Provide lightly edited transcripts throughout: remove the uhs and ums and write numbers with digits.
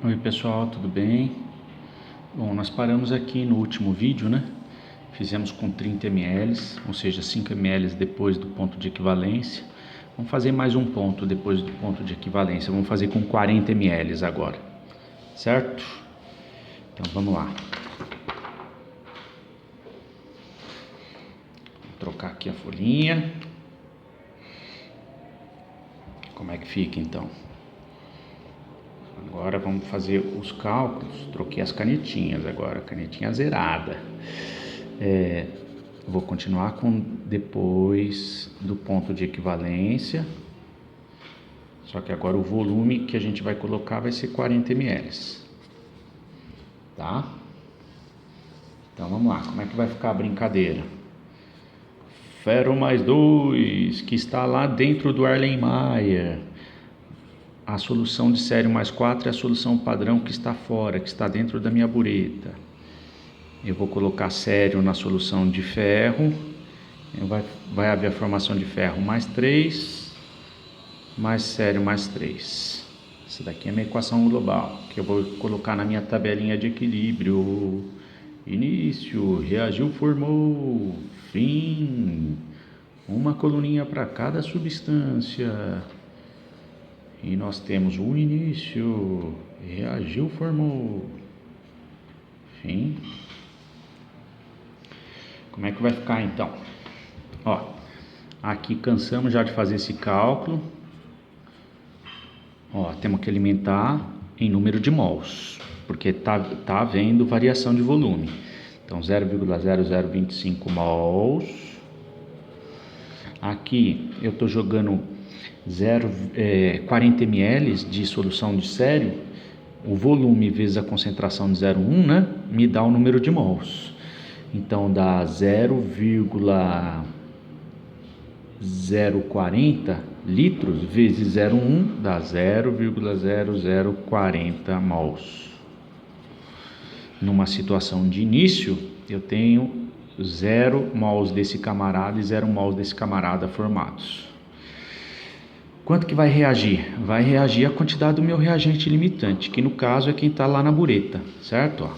Oi pessoal, tudo bem? Bom, nós paramos aqui no último vídeo, né? Fizemos com 30 ml, ou seja, 5 ml depois do ponto de equivalência. Vamos fazer mais um ponto depois do ponto de equivalência. Vamos fazer com 40 ml agora, certo? Então vamos lá. Vou trocar aqui a folhinha. Como é que fica então? Agora vamos fazer os cálculos. Troquei as canetinhas agora, canetinha zerada. Vou continuar com depois do ponto de equivalência. Só que agora o volume que a gente vai colocar vai ser 40 ml. Tá? Então vamos lá, como é que vai ficar a brincadeira? Ferro mais 2, que está lá dentro do Erlenmeyer. A solução de sério mais 4 é a solução padrão que está fora, que está dentro da minha bureta. Eu vou colocar sério na solução de ferro. Vai haver a formação de ferro mais 3, mais sério mais 3. Essa daqui é a minha equação global, que eu vou colocar na minha tabelinha de equilíbrio. Início, reagiu, formou. Fim, uma coluninha para cada substância. E nós temos o início, reagiu, formou. Fim. Como é que vai ficar então? Ó, aqui cansamos já de fazer esse cálculo. Ó, temos que alimentar em número de mols, porque tá havendo variação de volume. Então 0,0025 mols. Aqui eu estou jogando 40 ml de solução de sério. O volume vezes a concentração de 0,1, né, me dá o número de mols. Então dá 0,040 litros vezes 0,1 dá 0,0040 mols. Numa situação de início, eu tenho 0 mols desse camarada e 0 mols desse camarada formados. Quanto que vai reagir? Vai reagir a quantidade do meu reagente limitante, que no caso é quem está lá na bureta, certo? Ó,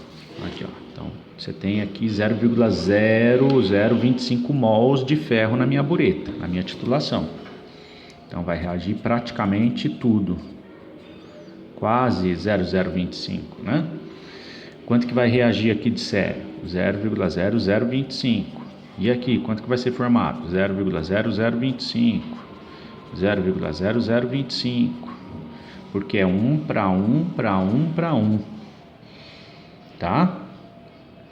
aqui, ó. Então, você tem aqui 0,0025 mols de ferro na minha bureta, na minha titulação. Então, vai reagir praticamente tudo. Quase 0,025, né? Quanto que vai reagir aqui de sério? 0,0025. E aqui, quanto que vai ser formado? 0,0025. 0,0025. Porque é 1 para 1 para 1 para 1. Tá?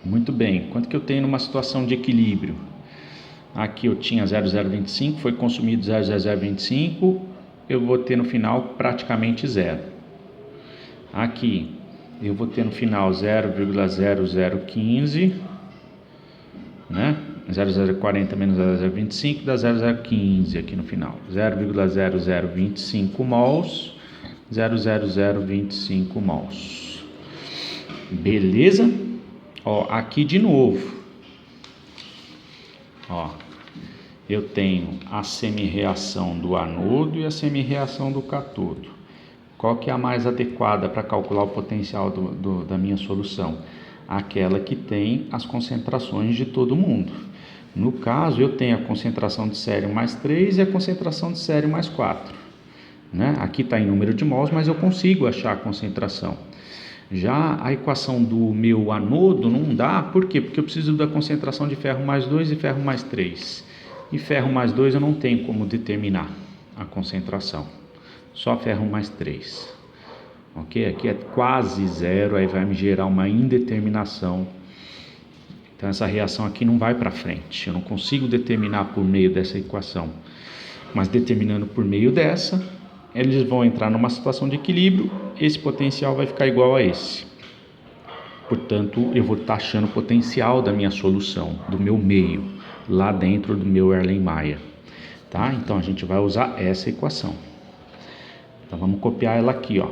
Muito bem. Quanto que eu tenho numa situação de equilíbrio? Aqui eu tinha 0,025, foi consumido 0,0025. Eu vou ter no final praticamente zero. Aqui eu vou ter no final 0,0015, né? 0,040 menos 0,025 dá 0,015 aqui no final. 0,0025 mols, 0,0025 mols. Beleza? Ó, aqui de novo. Ó, eu tenho a semi-reação do anodo e a semi-reação do cátodo. Qual que é a mais adequada para calcular o potencial da minha solução? Aquela que tem as concentrações de todo mundo. No caso, eu tenho a concentração de sério mais 3 e a concentração de sério mais 4. Né? Aqui está em número de mols, mas eu consigo achar a concentração. Já a equação do meu anodo não dá, por quê? Porque eu preciso da concentração de ferro mais 2 e ferro mais 3. E ferro mais 2 eu não tenho como determinar a concentração. Só ferro mais 3. Ok? Aqui é quase zero, aí vai me gerar uma indeterminação. Então essa reação aqui não vai para frente. Eu não consigo determinar por meio dessa equação. Mas determinando por meio dessa, eles vão entrar numa situação de equilíbrio. Esse potencial vai ficar igual a esse. Portanto, eu vou estar achando o potencial da minha solução, do meu meio, lá dentro do meu Erlenmeyer. Tá? Então a gente vai usar essa equação. Então vamos copiar ela aqui, ó.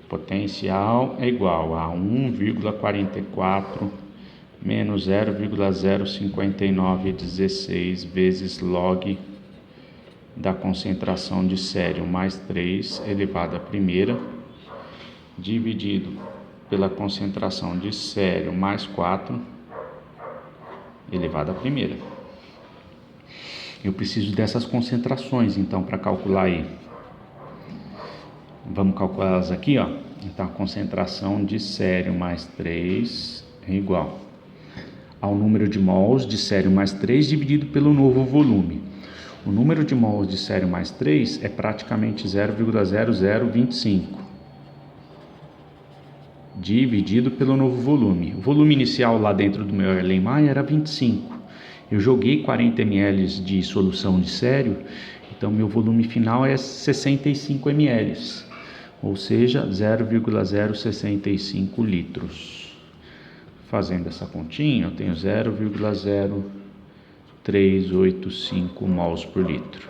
Potencial é igual a 1,44 menos 0,05916 vezes log da concentração de sério mais 3 elevado à primeira dividido pela concentração de sério mais 4 elevado à primeira. Eu preciso dessas concentrações, então, para calcular aí. Vamos calcular elas aqui, ó. Então, a concentração de sério mais 3 é igual ao número de mols de sério mais 3 dividido pelo novo volume. O número de mols de sério mais 3 é praticamente 0,0025 dividido pelo novo volume. O volume inicial lá dentro do meu Erlenmeyer era 25. Eu joguei 40 ml de solução de sério, então meu volume final é 65 ml, ou seja, 0,065 litros. Fazendo essa continha, eu tenho 0,0385 mols por litro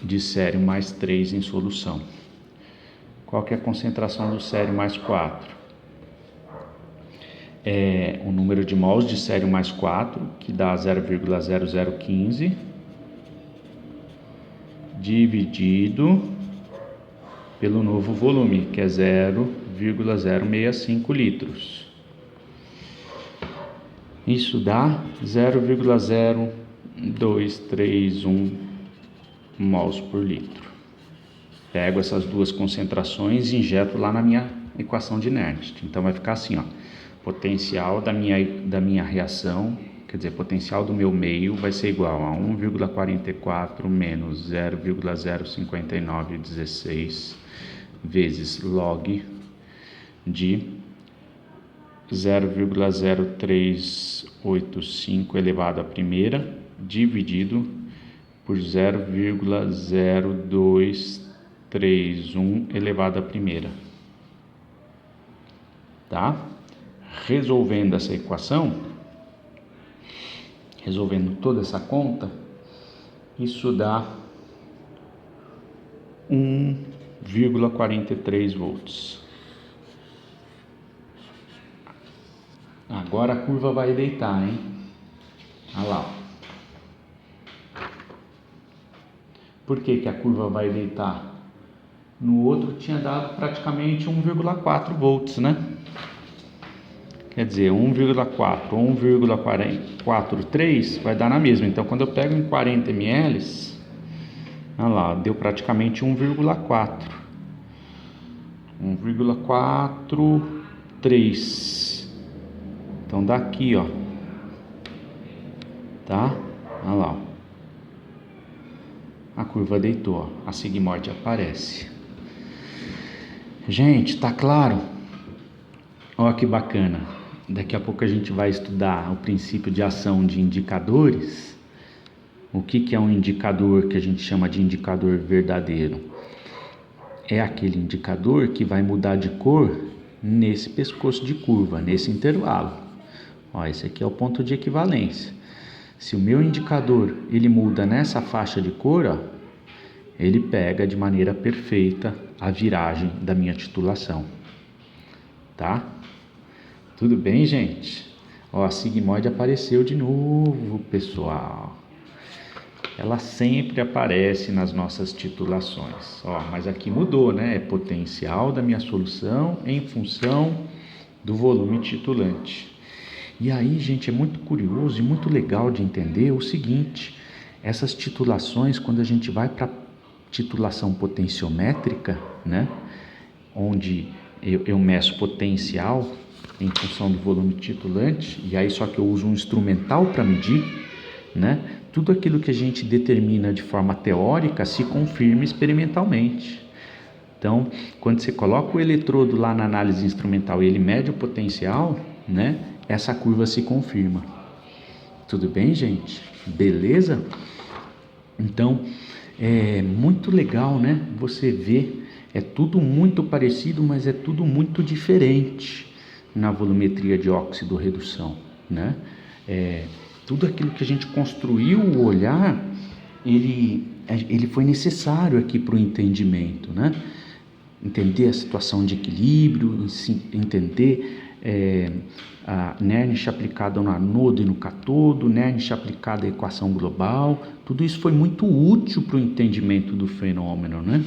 de sério mais 3 em solução. Qual que é a concentração do sério mais 4? É o número de mols de sério mais 4, que dá 0,0015, dividido pelo novo volume, que é 0,065 litros. Isso dá 0,0231 mols por litro. Pego essas duas concentrações e injeto lá na minha equação de Nernst. Então vai ficar assim, ó. Potencial da minha reação, quer dizer, potencial do meu meio vai ser igual a 1,44 menos 0,05916 vezes log de 0,0385 elevado à primeira dividido por 0,0231 elevado à primeira. Tá? Resolvendo essa equação, resolvendo toda essa conta, isso dá 1,43 volts. Agora a curva vai deitar, hein? Olha lá. Por que a curva vai deitar? No outro tinha dado praticamente 1,4 volts, né? Quer dizer, 1,4 ou 1,43 vai dar na mesma. Então, quando eu pego em 40 ml, olha lá, deu praticamente 1,4. 1,43. Então, daqui, ó. Tá? Olha lá, ó. A curva deitou, ó. A sigmoide aparece. Gente, tá claro? Olha que bacana. Daqui a pouco a gente vai estudar o princípio de ação de indicadores. O que é um indicador que a gente chama de indicador verdadeiro? É aquele indicador que vai mudar de cor nesse pescoço de curva, nesse intervalo. Ó, esse aqui é o ponto de equivalência. Se o meu indicador ele muda nessa faixa de cor, ó, ele pega de maneira perfeita a viragem da minha titulação. Tá? Tudo bem, gente? Ó, a sigmoide apareceu de novo, pessoal. Ela sempre aparece nas nossas titulações. Ó, mas aqui mudou, né? É potencial da minha solução em função do volume titulante. E aí, gente, é muito curioso e muito legal de entender o seguinte: essas titulações, quando a gente vai para titulação potenciométrica, né? Onde eu meço potencial em função do volume titulante, e aí só que eu uso um instrumental para medir, né? Tudo aquilo que a gente determina de forma teórica se confirma experimentalmente. Então, quando você coloca o eletrodo lá na análise instrumental e ele mede o potencial, né? Essa curva se confirma. Tudo bem, gente? Beleza? Então, é muito legal, né? Você vê, é tudo muito parecido, mas é tudo muito diferente na volumetria de óxido-redução, né? Tudo aquilo que a gente construiu o olhar, ele foi necessário aqui para o entendimento, né? Entender a situação de equilíbrio, entender a Nernst aplicada no anodo e no catodo, Nernst aplicada à equação global, tudo isso foi muito útil para o entendimento do fenômeno, né?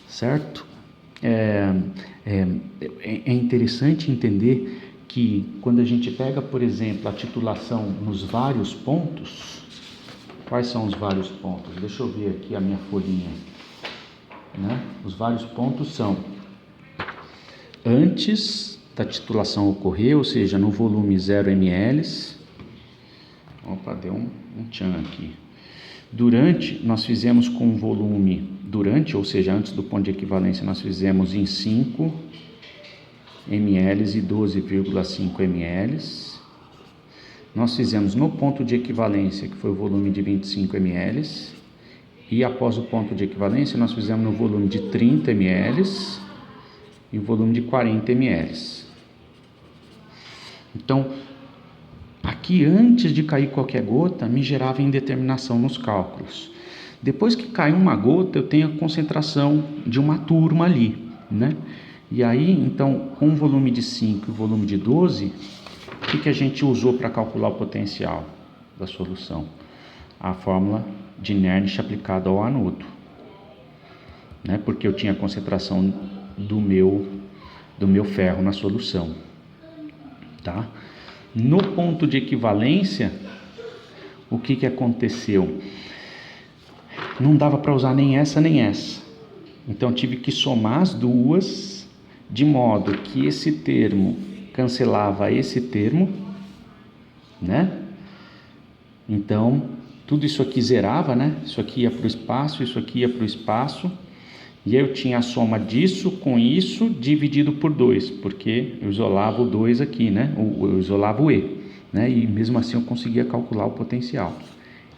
Certo? É interessante entender que quando a gente pega, por exemplo, a titulação nos vários pontos, quais são os vários pontos? Deixa eu ver aqui a minha folhinha, né? Os vários pontos são antes da titulação ocorrer, ou seja, no volume 0 ml. Opa, deu um tchan aqui. Durante, nós fizemos com volume durante, ou seja, antes do ponto de equivalência, nós fizemos em 5 ml e 12,5 ml. Nós fizemos no ponto de equivalência, que foi o volume de 25 ml. E após o ponto de equivalência, nós fizemos no volume de 30 ml e o volume de 40 ml. Então, aqui antes de cair qualquer gota, me gerava indeterminação nos cálculos. Depois que cai uma gota, eu tenho a concentração de uma turma ali, né? E aí, então, com o volume de 5 e o volume de 12, o que a gente usou para calcular o potencial da solução? A fórmula de Nernst aplicada ao anodo, né? Porque eu tinha a concentração do meu ferro na solução, tá? No ponto de equivalência, o que aconteceu? Não dava para usar nem essa nem essa. Então tive que somar as duas, de modo que esse termo cancelava esse termo, né? Então tudo isso aqui zerava, né? Isso aqui ia para o espaço, isso aqui ia para o espaço. E eu tinha a soma disso com isso dividido por 2, porque eu isolava o 2 aqui, né? Eu isolava o E, né? E mesmo assim eu conseguia calcular o potencial.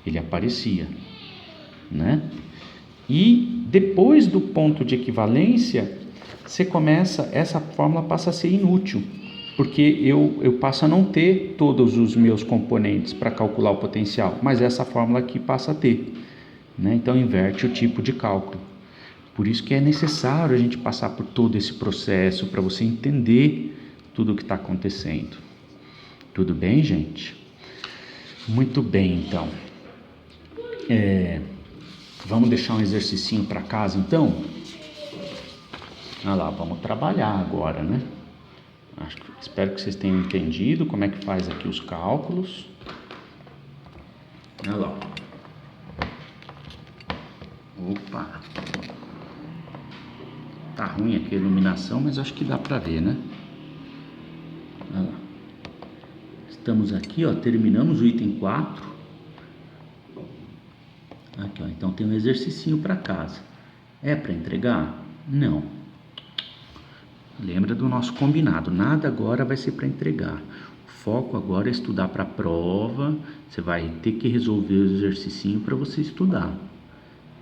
Ele aparecia, né? E depois do ponto de equivalência, essa fórmula passa a ser inútil, porque eu passo a não ter todos os meus componentes para calcular o potencial, mas essa fórmula aqui passa a ter, né? Então inverte o tipo de cálculo. Por isso que é necessário a gente passar por todo esse processo para você entender tudo o que está acontecendo. Tudo bem, gente? Muito bem, então. Vamos deixar um exercicinho para casa, então? Olha lá, vamos trabalhar agora, né? Espero que vocês tenham entendido como é que faz aqui os cálculos. Olha lá. Opa! Tá ruim aqui a iluminação, mas acho que dá para ver, né? Olha lá. Estamos aqui, ó, terminamos o item 4. Aqui, ó, então tem um exercicinho para casa. É para entregar? Não. Lembra do nosso combinado, nada agora vai ser para entregar. O foco agora é estudar para a prova. Você vai ter que resolver o exercicinho para você estudar,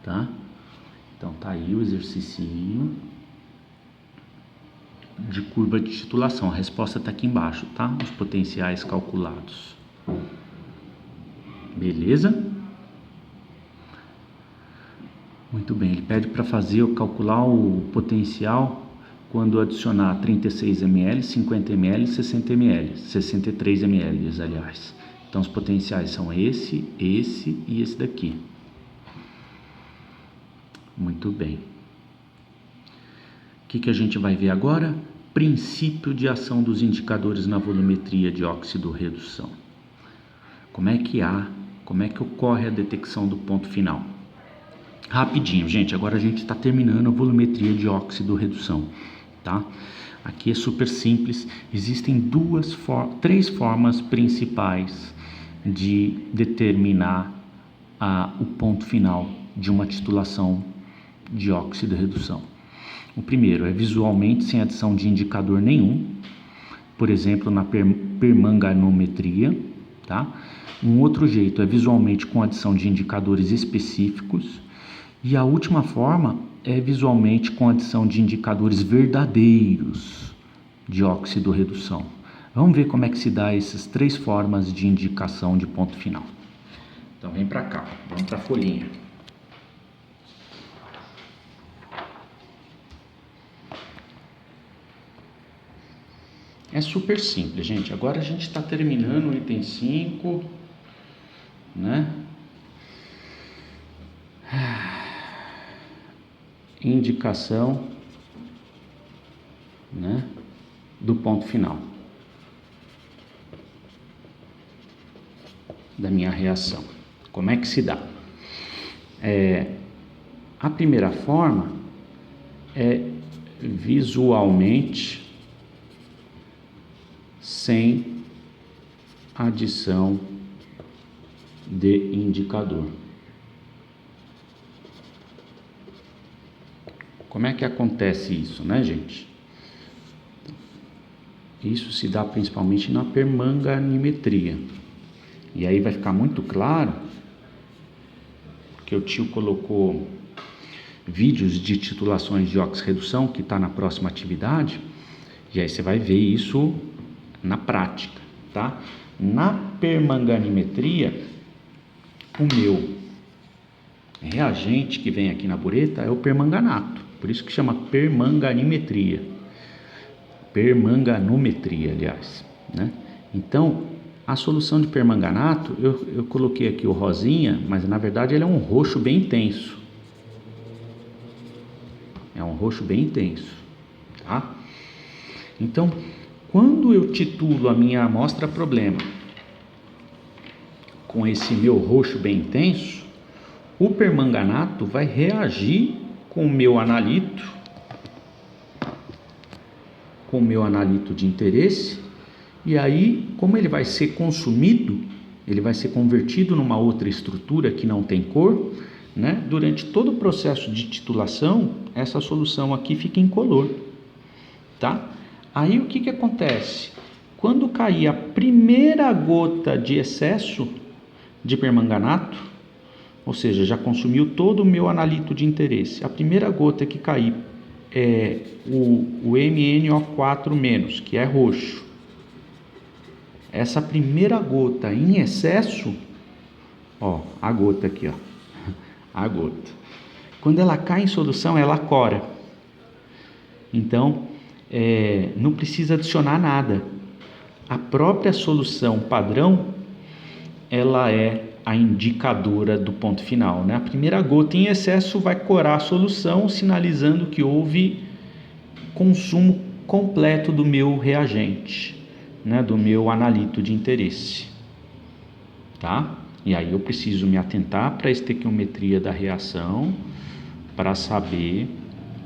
tá? Então tá aí o exercicinho de curva de titulação. A resposta está aqui embaixo, tá? Os potenciais calculados. Beleza? Muito bem, ele pede para calcular o potencial quando adicionar 36 ml, 50 ml, 60 ml, 63 ml, aliás. Então os potenciais são esse e esse daqui. Muito bem. O que a gente vai ver agora? Princípio de ação dos indicadores na volumetria de óxido-redução. Como é que ocorre a detecção do ponto final? Rapidinho, gente, agora a gente está terminando a volumetria de óxido-redução, tá? Aqui é super simples, existem três formas principais de determinar o ponto final de uma titulação de óxido-redução. O primeiro é visualmente sem adição de indicador nenhum, por exemplo, na permanganometria, tá? Um outro jeito é visualmente com adição de indicadores específicos. E a última forma é visualmente com adição de indicadores verdadeiros de óxido-redução. Vamos ver como é que se dá essas três formas de indicação de ponto final. Então vem para cá, vamos para a folhinha. É super simples, gente. Agora a gente está terminando o item 5, né? Indicação do ponto final da minha reação. Como é que se dá? A primeira forma é visualmente, sem adição de indicador. Como é que acontece isso, né, gente? Isso se dá principalmente na permanganimetria. E aí vai ficar muito claro que o tio colocou vídeos de titulações de oxirredução, que está na próxima atividade, e aí você vai ver isso na prática, tá? Na permanganimetria, o meu reagente que vem aqui na bureta é o permanganato, por isso que chama permanganimetria, permanganometria, aliás, né? Então, a solução de permanganato, eu coloquei aqui o rosinha, mas na verdade ele é um roxo bem intenso. É um roxo bem intenso, tá? Então, quando eu titulo a minha amostra problema com esse meu roxo bem intenso, o permanganato vai reagir com o meu analito, de interesse, e aí, como ele vai ser consumido, ele vai ser convertido numa outra estrutura que não tem cor, né? Durante todo o processo de titulação, essa solução aqui fica incolor, tá? Aí o que acontece? Quando cair a primeira gota de excesso de permanganato, ou seja, já consumiu todo o meu analito de interesse, a primeira gota que cair é o MnO4-, que é roxo. Essa primeira gota em excesso, ó, a gota aqui, ó, a gota. Quando ela cai em solução, ela cora. Então, não precisa adicionar nada. A própria solução padrão, ela é a indicadora do ponto final, né? A primeira gota em excesso vai corar a solução, sinalizando que houve consumo completo do meu reagente, né? Do meu analito de interesse, tá? E aí eu preciso me atentar para a estequiometria da reação para saber,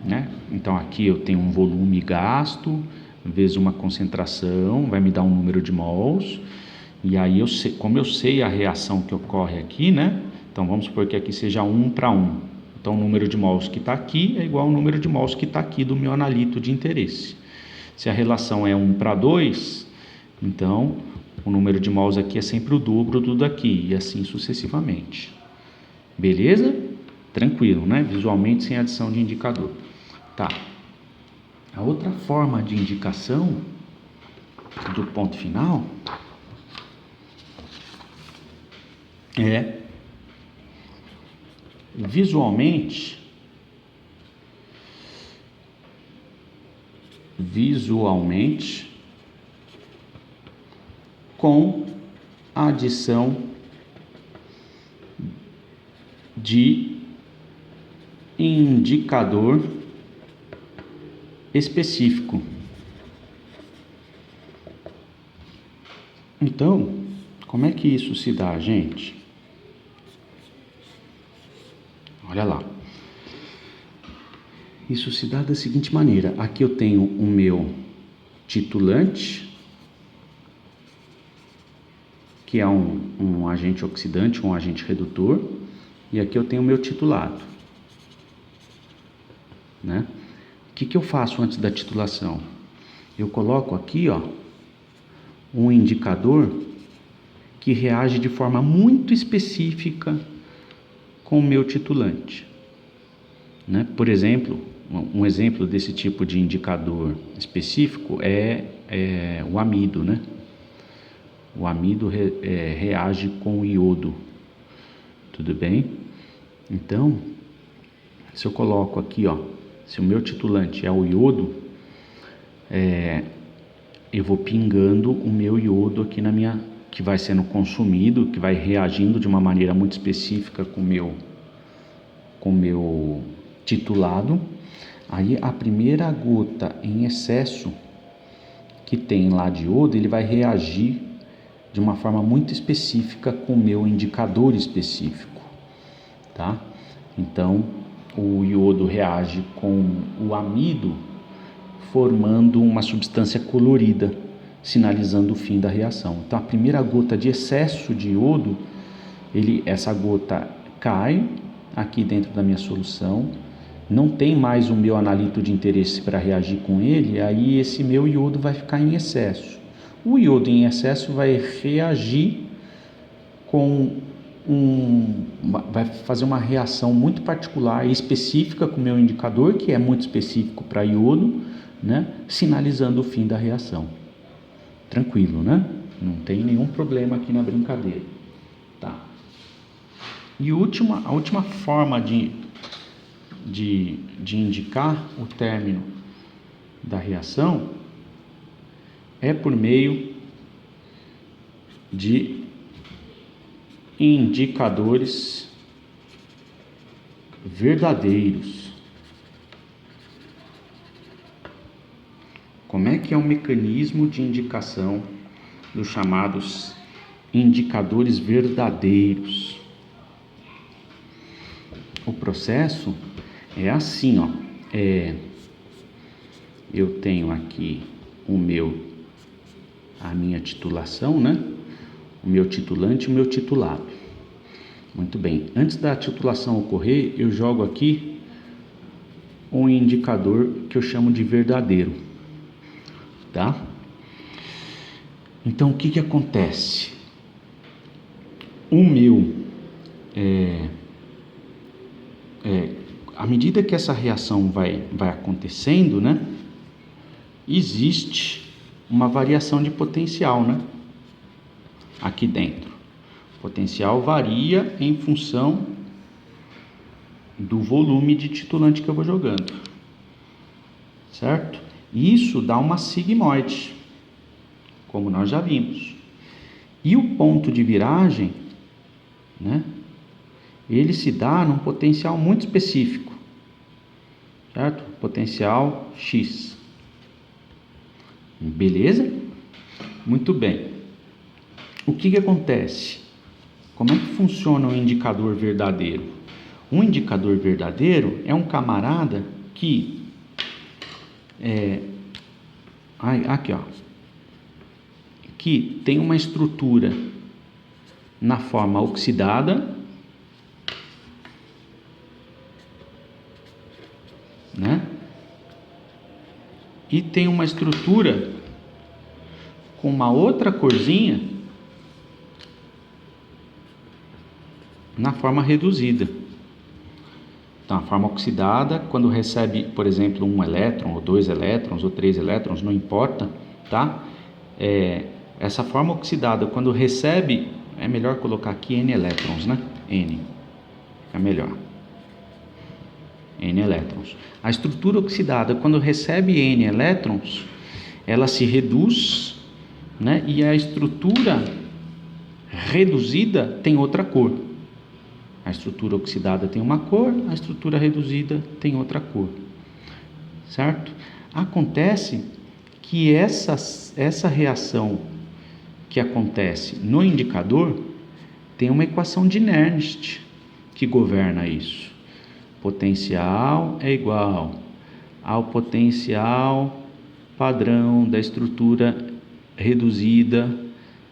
né? Então aqui eu tenho um volume gasto vezes uma concentração, vai me dar um número de mols. E aí eu sei, como eu sei a reação que ocorre aqui, né? Então vamos supor que aqui seja 1:1. Então o número de mols que está aqui é igual ao número de mols que está aqui do meu analito de interesse. Se a relação é 1:2, então o número de mols aqui é sempre o dobro do daqui, e assim sucessivamente. Beleza? Tranquilo, né? Visualmente sem adição de indicador. Tá. A outra forma de indicação do ponto final é visualmente com a adição de indicador específico. Então, como é que isso se dá, gente? Olha lá. Isso se dá da seguinte maneira. Aqui eu tenho o meu titulante, que é um agente oxidante, um agente redutor, e aqui eu tenho o meu titulado, né? O que eu faço antes da titulação? Eu coloco aqui, ó, um indicador que reage de forma muito específica com o meu titulante, né? Por exemplo, um exemplo desse tipo de indicador específico é o amido, né? O amido reage com o iodo, tudo bem? Então, se eu coloco aqui, ó, se o meu titulante é o iodo, eu vou pingando o meu iodo aqui na minha, que vai sendo consumido, que vai reagindo de uma maneira muito específica com o meu titulado. Aí a primeira gota em excesso que tem lá de iodo, ele vai reagir de uma forma muito específica com o meu indicador específico, tá? Então, o iodo reage com o amido, formando uma substância colorida, sinalizando o fim da reação. Então, a primeira gota de excesso de iodo, essa gota cai aqui dentro da minha solução, não tem mais o meu analito de interesse para reagir com ele, aí esse meu iodo vai ficar em excesso. O iodo em excesso vai reagir vai fazer uma reação muito particular e específica com o meu indicador, que é muito específico para iodo, né? Sinalizando o fim da reação. Tranquilo, né? Não tem nenhum problema aqui na brincadeira. Tá. E a última forma de indicar o término da reação é por meio de indicadores verdadeiros. Como é que é o mecanismo de indicação dos chamados indicadores verdadeiros? O processo é assim, ó. Eu tenho aqui a minha titulação, né? O meu titulante e o meu titulado. Muito bem. Antes da titulação ocorrer, eu jogo aqui um indicador que eu chamo de verdadeiro, tá? Então, o que acontece? À medida que essa reação vai acontecendo, né? Existe uma variação de potencial, né? Aqui dentro. O potencial varia em função do volume de titulante que eu vou jogando, certo? Isso dá uma sigmoide, como nós já vimos. E o ponto de viragem, né? Ele se dá num potencial muito específico, certo? Potencial X. Beleza? Muito bem. O que acontece? Como é que funciona o indicador verdadeiro? Um indicador verdadeiro é um camarada que que tem uma estrutura na forma oxidada, né? E tem uma estrutura com uma outra corzinha na forma reduzida. Então, a forma oxidada, quando recebe, por exemplo, um elétron, ou 2 elétrons, ou 3 elétrons, não importa, tá? Essa forma oxidada, quando recebe, é melhor colocar aqui N elétrons, né? N, fica melhor. N elétrons. A estrutura oxidada, quando recebe N elétrons, ela se reduz, né? E a estrutura reduzida tem outra cor. A estrutura oxidada tem uma cor, a estrutura reduzida tem outra cor, certo? Acontece que essa reação que acontece no indicador tem uma equação de Nernst que governa isso. Potencial é igual ao potencial padrão da estrutura reduzida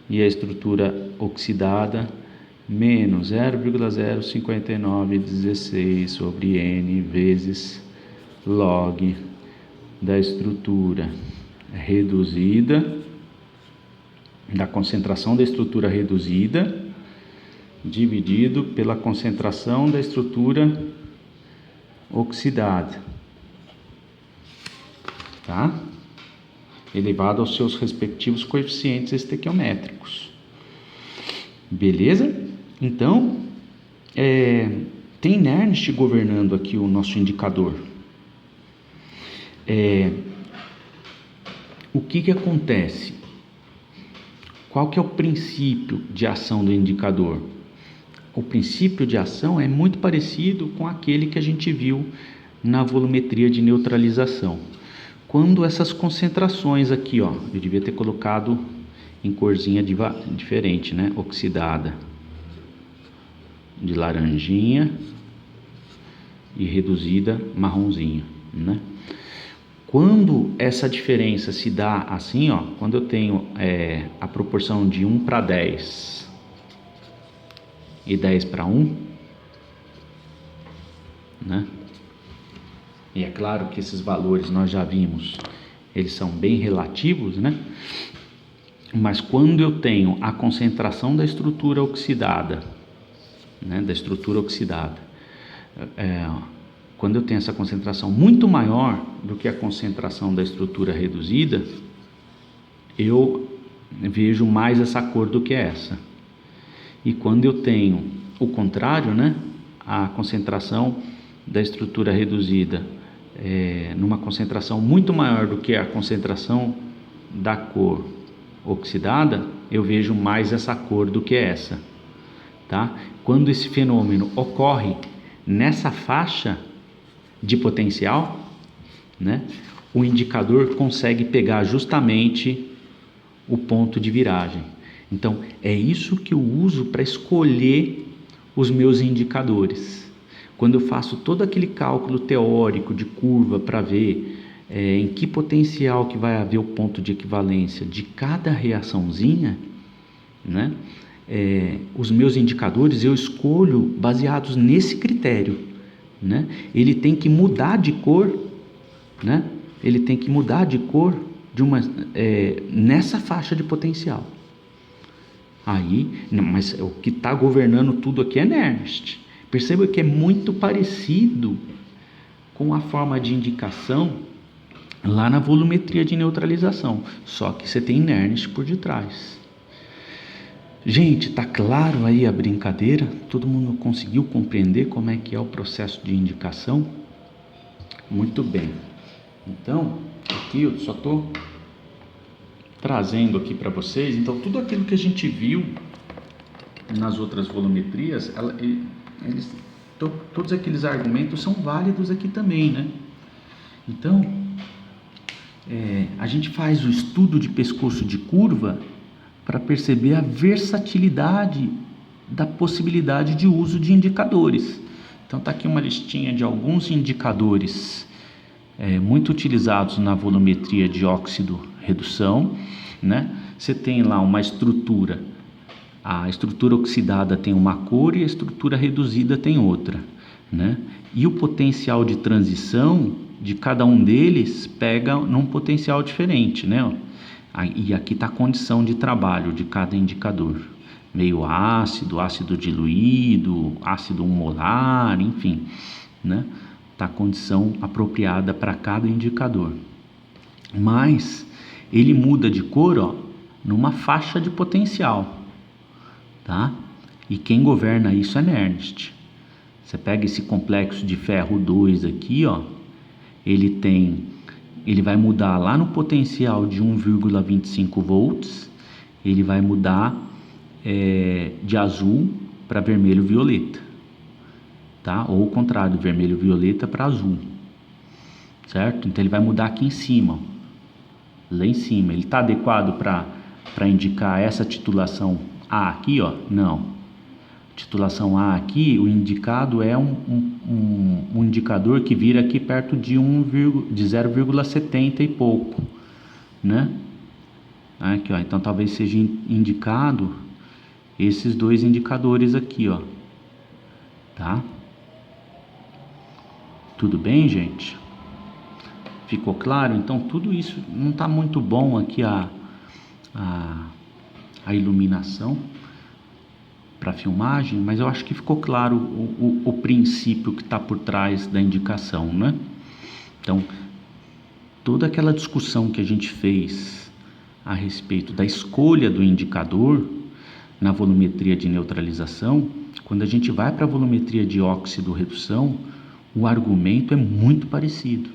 e a estrutura oxidada menos 0,05916 sobre N vezes log da estrutura reduzida, da concentração da estrutura reduzida, dividido pela concentração da estrutura oxidada, tá? Elevado aos seus respectivos coeficientes estequiométricos. Beleza? Então, tem Nernst governando aqui o nosso indicador. O que acontece? Qual que é o princípio de ação do indicador? O princípio de ação é muito parecido com aquele que a gente viu na volumetria de neutralização. quando essas concentrações aqui, ó, eu devia ter colocado em corzinha diferente, né? Oxidada de laranjinha e reduzida marronzinha, né? Quando essa diferença se dá assim, ó, quando eu tenho a proporção de 1:10 e 10:1, né? E é claro que esses valores nós já vimos, eles são bem relativos, né? Mas quando eu tenho a concentração da estrutura oxidada, né? Quando eu tenho essa concentração muito maior do que a concentração da estrutura reduzida, eu vejo mais essa cor do que essa. E quando eu tenho o contrário, né? A concentração da estrutura reduzida numa concentração muito maior do que a concentração da cor oxidada, eu vejo mais essa cor do que essa, tá? Quando esse fenômeno ocorre nessa faixa de potencial, né, o indicador consegue pegar justamente o ponto de viragem. Então, é isso que eu uso para escolher os meus indicadores. Quando eu faço todo aquele cálculo teórico de curva para ver em que potencial que vai haver o ponto de equivalência de cada reaçãozinha, né, os meus indicadores eu escolho baseados nesse critério, né? Ele tem que mudar de cor, né? Ele tem que mudar de cor nessa faixa de potencial. Aí, mas o que está governando tudo aqui é Nernst. Perceba que é muito parecido com a forma de indicação lá na volumetria de neutralização, só que você tem Nernst por detrás. Gente, tá claro aí a brincadeira? Todo mundo conseguiu compreender como é que é o processo de indicação? Muito bem. Então, aqui eu só estou trazendo aqui para vocês, então tudo aquilo que a gente viu nas outras volumetrias, todos aqueles argumentos são válidos aqui também, né? Então, a gente faz o estudo de pescoço de curva para perceber a versatilidade da possibilidade de uso de indicadores. Então está aqui uma listinha de alguns indicadores muito utilizados na volumetria de óxido redução, né? Você tem lá uma estrutura, a estrutura oxidada tem uma cor e a estrutura reduzida tem outra, né? E o potencial de transição de cada um deles pega num potencial diferente, né? E aqui está a condição de trabalho de cada indicador: meio ácido, ácido diluído, ácido 1 molar, enfim, né? Está a condição apropriada para cada indicador. Mas ele muda de cor, ó, numa faixa de potencial, tá? E quem governa isso é Nernst. Você pega esse complexo de ferro 2 aqui, ó, ele vai mudar lá no potencial de 1,25 volts, ele vai mudar de azul para vermelho-violeta, tá? Ou o contrário, vermelho-violeta para azul, certo? Então ele vai mudar aqui em cima, ó, lá em cima. Ele está adequado para indicar essa titulação A aqui, ó? Não. Titulação A aqui, o indicado é um indicador que vira aqui perto de 0,70 e pouco, né? Aqui, ó, então talvez seja indicado esses dois indicadores aqui, ó, tá? Tudo bem, gente? Ficou claro? Então tudo isso não está muito bom aqui a iluminação para filmagem, mas eu acho que ficou claro o princípio que está por trás da indicação, né? Então, toda aquela discussão que a gente fez a respeito da escolha do indicador na volumetria de neutralização, quando a gente vai para a volumetria de óxido-redução, o argumento é muito parecido,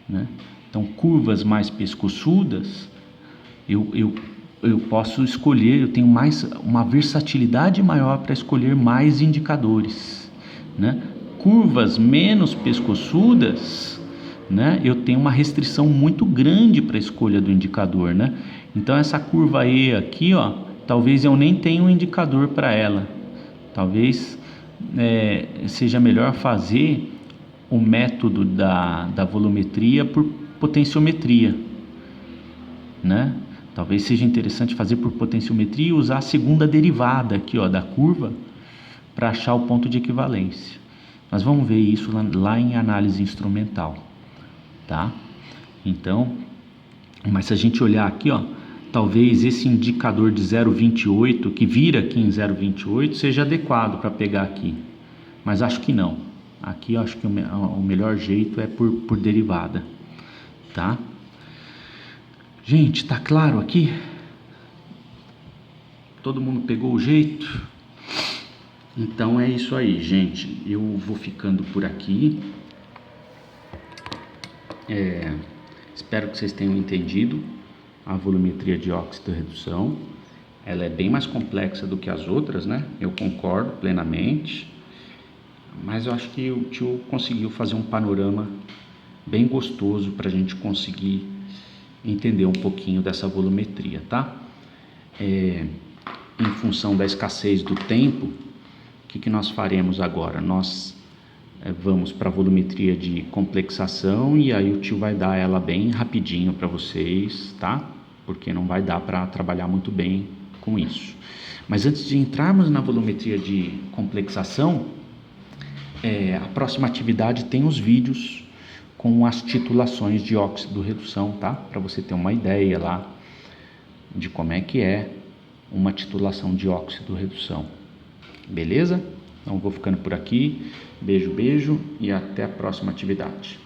né? Então, curvas mais pescoçudas, eu posso escolher, eu tenho uma versatilidade maior para escolher mais indicadores, né? Curvas menos pescoçudas, né, eu tenho uma restrição muito grande para a escolha do indicador, né? Então essa curva E aqui, ó, talvez eu nem tenha um indicador para ela. Talvez seja melhor fazer o método da volumetria por potenciometria, né? Talvez seja interessante fazer por potenciometria e usar a segunda derivada aqui, ó, da curva para achar o ponto de equivalência. Nós vamos ver isso lá em análise instrumental, tá? Então, mas se a gente olhar aqui, ó, talvez esse indicador de 0,28 que vira aqui em 0,28 seja adequado para pegar aqui, mas acho que não. Aqui eu acho que o melhor jeito é por derivada, tá? Gente, tá claro aqui? Todo mundo pegou o jeito? Então é isso aí, gente. Eu vou ficando por aqui. Espero que vocês tenham entendido a volumetria de óxido-redução. Ela é bem mais complexa do que as outras, né? Eu concordo plenamente. Mas eu acho que o tio conseguiu fazer um panorama bem gostoso para a gente conseguir entender um pouquinho dessa volumetria, tá? Em função da escassez do tempo, o que nós faremos agora? Nós vamos para a volumetria de complexação e aí o tio vai dar ela bem rapidinho para vocês, tá? Porque não vai dar para trabalhar muito bem com isso. Mas antes de entrarmos na volumetria de complexação, a próxima atividade tem os vídeos com as titulações de óxido-redução, tá? Para você ter uma ideia lá de como é que é uma titulação de óxido-redução. Beleza? Então vou ficando por aqui. Beijo, beijo e até a próxima atividade.